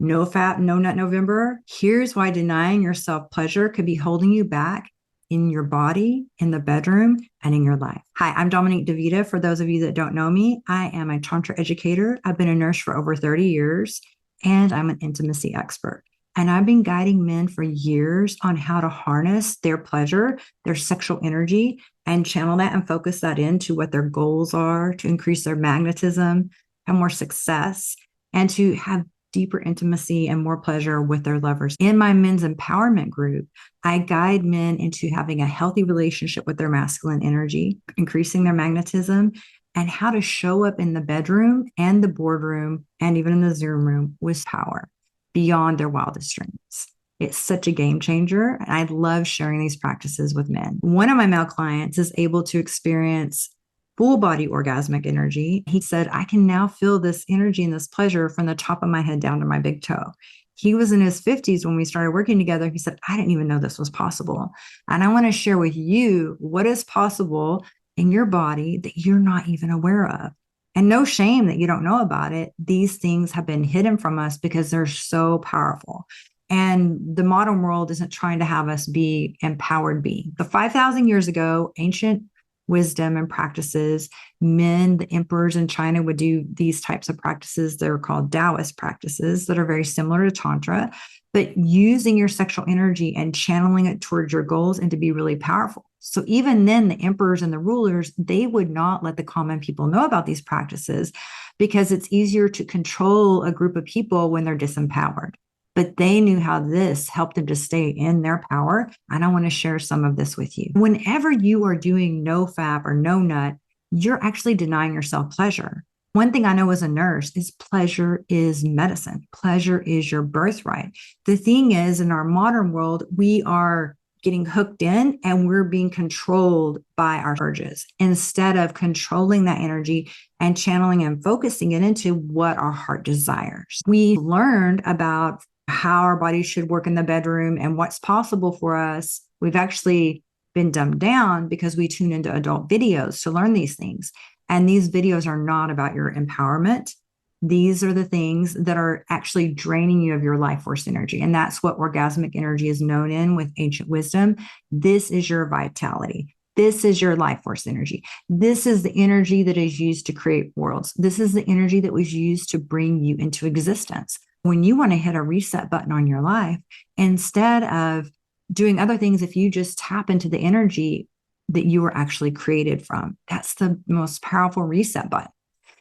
NoFap, No Nut November. Here's why denying yourself pleasure could be holding you back in your body, in the bedroom, and in your life. Hi, I'm Dominique D'Vita. For those of you that don't know me, I am a Tantra educator. I've been a nurse for over 30 years, and I'm an intimacy expert. And I've been guiding men for years on how to harness their pleasure, their sexual energy, and channel that and focus that into what their goals are to increase their magnetism, have more success, and to have deeper intimacy and more pleasure with their lovers. In my men's empowerment group, I guide men into having a healthy relationship with their masculine energy, increasing their magnetism, and how to show up in the bedroom and the boardroom and even in the Zoom room with power beyond their wildest dreams. It's such a game changer. And I love sharing these practices with men. One of my male clients is able to experience full body orgasmic energy. He said, I can now feel this energy and this pleasure from the top of my head down to my big toe. He was in his 50s when we started working together. He said, I didn't even know this was possible. And I want to share with you what is possible in your body that you're not even aware of. And no shame that you don't know about it. These things have been hidden from us because they're so powerful. And the modern world isn't trying to have us be empowered beings. The 5,000 years ago, ancient wisdom and practices, men, the emperors in China would do these types of practices. They're called Taoist practices that are very similar to Tantra, but using your sexual energy and channeling it towards your goals and to be really powerful. So even then, the emperors and the rulers, they would not let the common people know about these practices because it's easier to control a group of people when they're disempowered. But they knew how this helped them to stay in their power. And I want to share some of this with you. Whenever you are doing NoFap or no nut, you're actually denying yourself pleasure. One thing I know as a nurse is pleasure is medicine. Pleasure is your birthright. The thing is, in our modern world, we are getting hooked in and we're being controlled by our urges instead of controlling that energy and channeling and focusing it into what our heart desires. We learned about how our bodies should work in the bedroom and what's possible for us. We've actually been dumbed down because we tune into adult videos to learn these things. And these videos are not about your empowerment. These are the things that are actually draining you of your life force energy. And that's what orgasmic energy is known in with ancient wisdom. This is your vitality. This is your life force energy. This is the energy that is used to create worlds. This is the energy that was used to bring you into existence. When you want to hit a reset button on your life, instead of doing other things, if you just tap into the energy that you were actually created from, that's the most powerful reset button.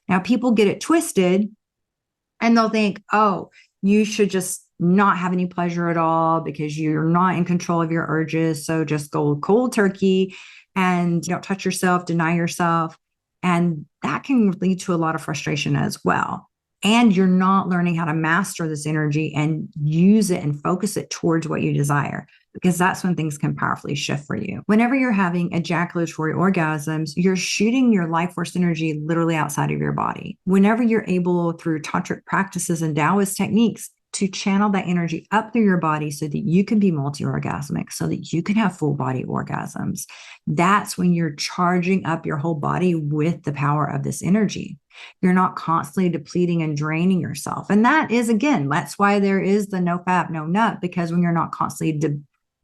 Now, people get it twisted and they'll think, oh, you should just not have any pleasure at all because you're not in control of your urges. So just go cold turkey and don't touch yourself, deny yourself. And that can lead to a lot of frustration as well. And you're not learning how to master this energy and use it and focus it towards what you desire, because that's when things can powerfully shift for you. Whenever you're having ejaculatory orgasms, you're shooting your life force energy literally outside of your body. Whenever you're able, through tantric practices and Taoist techniques, to channel that energy up through your body so that you can be multi-orgasmic, so that you can have full body orgasms, that's when you're charging up your whole body with the power of this energy. You're not constantly depleting and draining yourself. And that is, again, that's why there is the NoFap, no nut, because when you're not constantly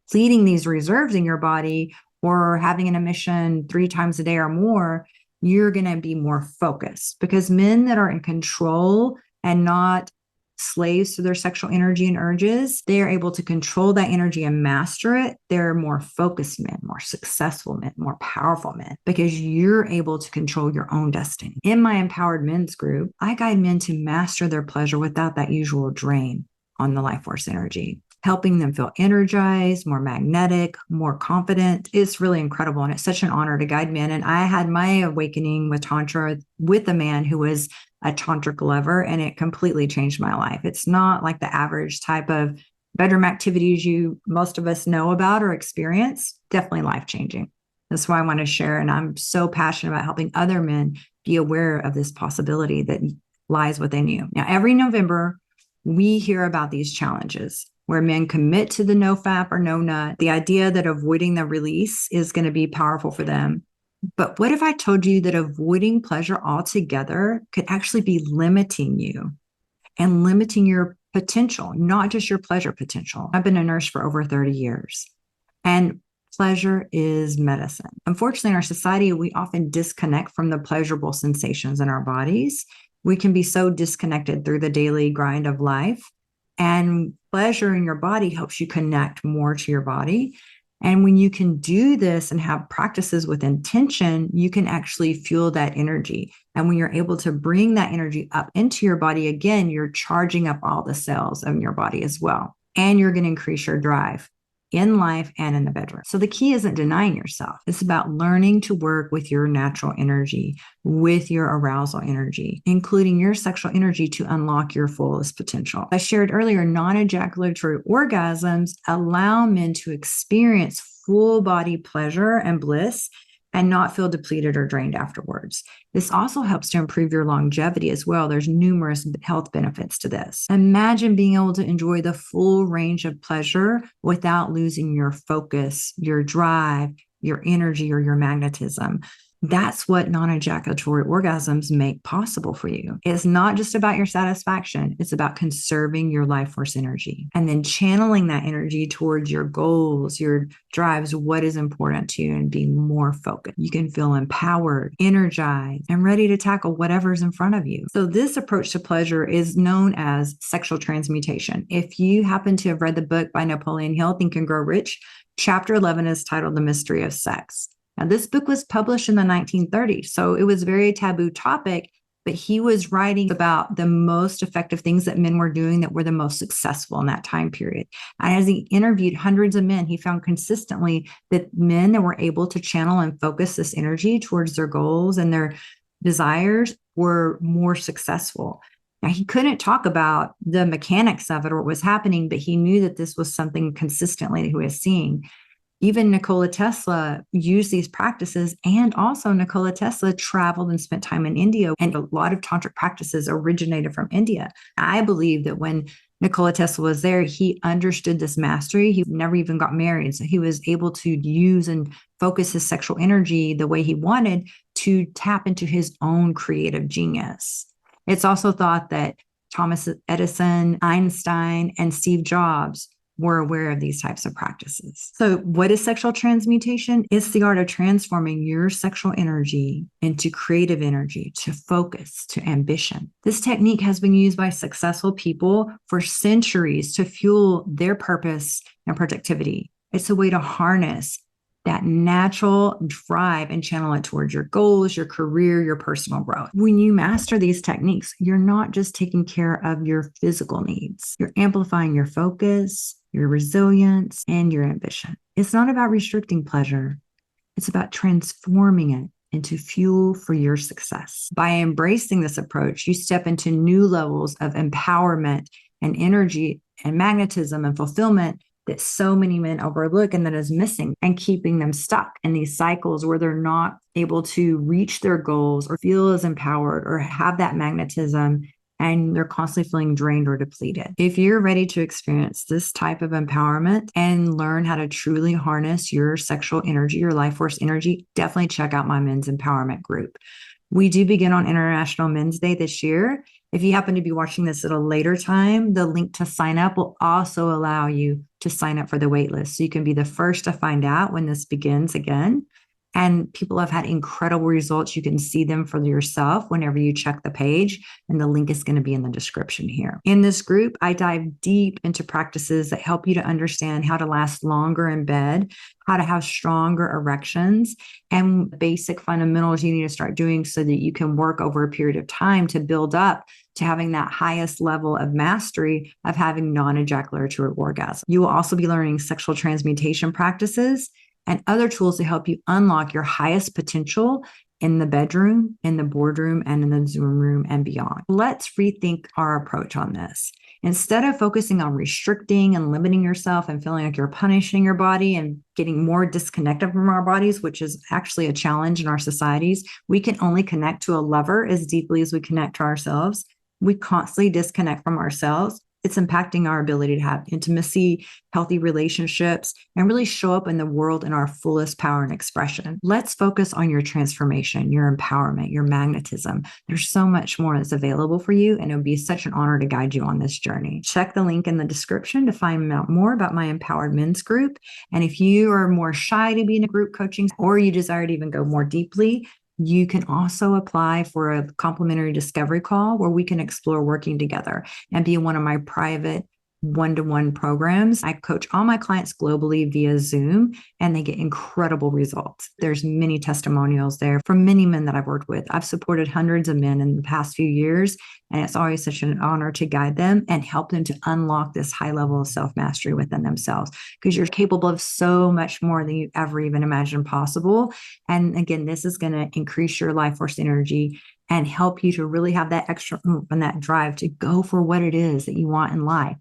depleting these reserves in your body or having an emission 3 times a day or more, you're going to be more focused. Because men that are in control and not slaves to their sexual energy and urges, they are able to control that energy and master it. They're more focused men, more successful men, more powerful men, because you're able to control your own destiny. In my empowered men's group, I guide men to master their pleasure without that usual drain on the life force energy, helping them feel energized, more magnetic, more confident. It's really incredible. And it's such an honor to guide men. And I had my awakening with Tantra with a man who was a tantric lover, and it completely changed my life. It's not like the average type of bedroom activities most of us know about or experience. Definitely life-changing. That's why I want to share. And I'm so passionate about helping other men be aware of this possibility that lies within you. Now, every November, we hear about these challenges where men commit to the NoFap or no nut. The idea that avoiding the release is going to be powerful for them. But what if I told you that avoiding pleasure altogether could actually be limiting you and limiting your potential, not just your pleasure potential. I've been a nurse for over 30 years, and pleasure is medicine. Unfortunately, in our society, we often disconnect from the pleasurable sensations in our bodies. We can be so disconnected through the daily grind of life. And pleasure in your body helps you connect more to your body. And when you can do this and have practices with intention, you can actually fuel that energy. And when you're able to bring that energy up into your body again, you're charging up all the cells in your body as well. And you're going to increase your drive in life and in the bedroom. So the key isn't denying yourself. It's about learning to work with your natural energy, with your arousal energy, including your sexual energy to unlock your fullest potential. I shared earlier, non-ejaculatory orgasms allow men to experience full body pleasure and bliss and not feel depleted or drained afterwards. This also helps to improve your longevity as well. There's numerous health benefits to this. Imagine being able to enjoy the full range of pleasure without losing your focus, your drive, your energy, or your magnetism. That's what non-ejaculatory orgasms make possible for you. It's not just about your satisfaction. It's about conserving your life force energy and then channeling that energy towards your goals, your drives, what is important to you, and being more focused. You can feel empowered, energized, and ready to tackle whatever's in front of you. So this approach to pleasure is known as sexual transmutation. If you happen to have read the book by Napoleon Hill, Think and Grow Rich, chapter 11 is titled The Mystery of Sex. Now, this book was published in the 1930s, so it was a very taboo topic, but he was writing about the most effective things that men were doing that were the most successful in that time period. And as he interviewed hundreds of men, he found consistently that men that were able to channel and focus this energy towards their goals and their desires were more successful. Now, he couldn't talk about the mechanics of it or what was happening, but he knew that this was something consistently that he was seeing. Even Nikola Tesla used these practices, and also Nikola Tesla traveled and spent time in India, and a lot of tantric practices originated from India. I believe that when Nikola Tesla was there, he understood this mastery. He never even got married, so he was able to use and focus his sexual energy the way he wanted to tap into his own creative genius. It's also thought that Thomas Edison, Einstein, and Steve Jobs were aware of these types of practices. So what is sexual transmutation? It's the art of transforming your sexual energy into creative energy, to focus, to ambition. This technique has been used by successful people for centuries to fuel their purpose and productivity. It's a way to harness that natural drive and channel it towards your goals, your career, your personal growth. When you master these techniques, you're not just taking care of your physical needs. You're amplifying your focus, your resilience, and your ambition. It's not about restricting pleasure. It's about transforming it into fuel for your success. By embracing this approach, you step into new levels of empowerment and energy and magnetism and fulfillment that so many men overlook and that is missing and keeping them stuck in these cycles where they're not able to reach their goals or feel as empowered or have that magnetism, and they're constantly feeling drained or depleted. If you're ready to experience this type of empowerment and learn how to truly harness your sexual energy, your life force energy, definitely check out my men's empowerment group. We do begin on International Men's Day this year. If you happen to be watching this at a later time, the link to sign up will also allow you to sign up for the waitlist. So you can be the first to find out when this begins again. And people have had incredible results. You can see them for yourself whenever you check the page, and the link is going to be in the description here. In this group, I dive deep into practices that help you to understand how to last longer in bed, how to have stronger erections, and basic fundamentals you need to start doing so that you can work over a period of time to build up to having that highest level of mastery of having non-ejaculatory orgasm. You will also be learning sexual transmutation practices and other tools to help you unlock your highest potential in the bedroom, in the boardroom, and in the Zoom room and beyond. Let's rethink our approach on this. Instead of focusing on restricting and limiting yourself and feeling like you're punishing your body and getting more disconnected from our bodies, which is actually a challenge in our societies, we can only connect to a lover as deeply as we connect to ourselves. We constantly disconnect from ourselves. It's impacting our ability to have intimacy, healthy relationships, and really show up in the world in our fullest power and expression. Let's focus on your transformation, your empowerment, your magnetism. There's so much more that's available for you, and it would be such an honor to guide you on this journey. Check the link in the description to find out more about my Empowered Men's group. And if you are more shy to be in a group coaching, or you desire to even go more deeply, you can also apply for a complimentary discovery call where we can explore working together and be in one of my private one-to-one programs. I coach all my clients globally via Zoom, and they get incredible results. There's many testimonials there from many men that I've worked with. I've supported hundreds of men in the past few years, and it's always such an honor to guide them and help them to unlock this high level of self-mastery within themselves, because you're capable of so much more than you ever even imagined possible. And again, this is going to increase your life force energy and help you to really have that extra oomph and that drive to go for what it is that you want in life.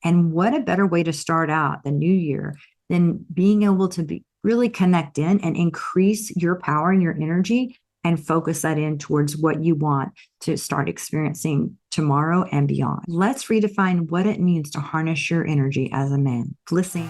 And what a better way to start out the new year than being able to really connect in and increase your power and your energy and focus that in towards what you want to start experiencing tomorrow and beyond. Let's redefine what it means to harness your energy as a man. Blissing.